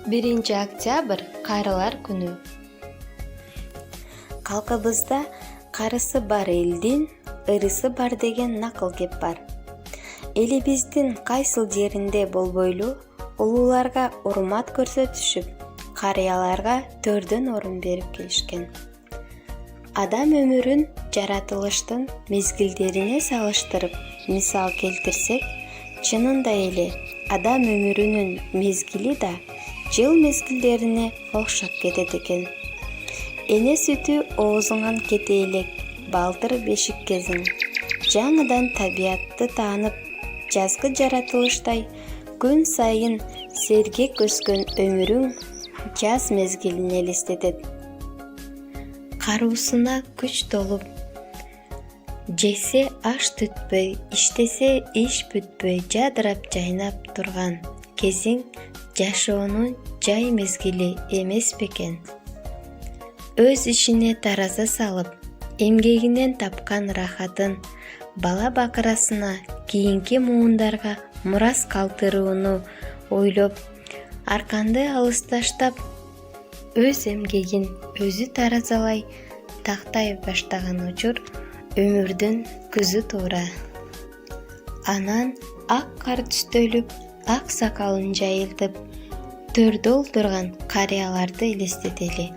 1-октябрь карылар күнү. Калкыбызда карысы бар элдин ырысы бар деген накыл кеп бар. Элибиздин кайсыл жеринде болбойлу улууларга урмат көрсөтүшүп, карыяларга төрдөн орун берип келишкен. Адам өмүрүн жаратылыштын мезгилдерине салыштырып мисал келтирсек, чынында эле адам өмүрүнүн мезгили да жыл мезгилдерине окшоп кетет экен. Эне сүтү оозуңан кете элек, балтыр бешик кезиң. Жаңыдан табиятты таанып, жазгы жаратылыштай күн сайын сергек өскөн өмүрүң жаз мезгилин элестетет. Каруусуна күч толуп, жесе аш түтпөй, иштесе иш бүтпөй жадырап жайнап турган кезиң жашоонун жай мезгили эмес бекен. Өз ишине тараза салып, эмгегинен тапкан рахатын бала бакырасына, кийинки муундарга мурас калтырууну ойлоп, арканды алысташтап, өз эмгегин өзү таразалай тактай баштаган учур өмүрдүн күзү туура. Анан ак кар түстөлүп, ак сакалын жайылтып, төрдө олтурган карыяларды элестетели.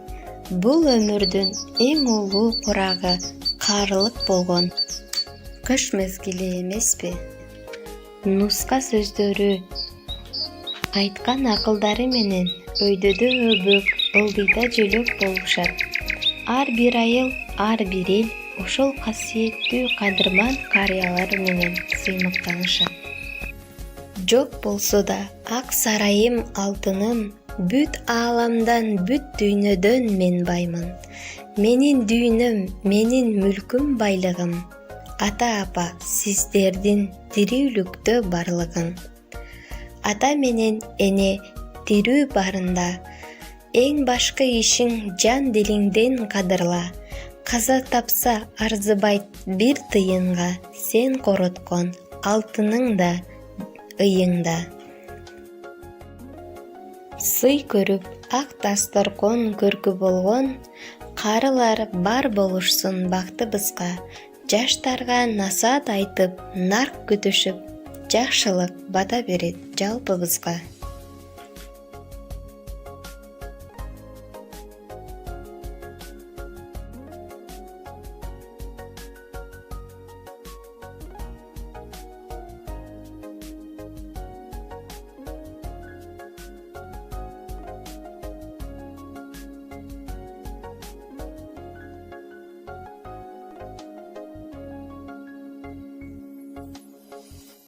Бул өмүрдүн эң улуу курагы карылык болгон кыш мезгили эмеспи? Нуска сөздөрү, айткан акылдары менен өйдөдө өбөк, ылдыйда жөлөк болушат. Ар бир айыл, ар бир эл ошол касиеттүү кадырман карыялар менен сыймыктанышат. Жок болсо да ак сарайым, алтыным, бүт ааламдан, бүт дүйнөдөн мен баймын. Менин дүйнөм, менин мүлкүм, байлыгым. Ата-апа, сиздердин тирүүлүктө барлыгың. Ата менен эне тирүү барында, эң башкы ишиң жан дилиңден кадырла. Каза тапса арзыбайт бир тыйынга, сен короткон алтының да, ыйыңда. Сый көрүп, ак дасторкон көркү болгон, карылар бар болушсун бактыбызга, жаштарга насаат айтып, нарк күтүшүп, жакшылык бата берет жалпыбызга.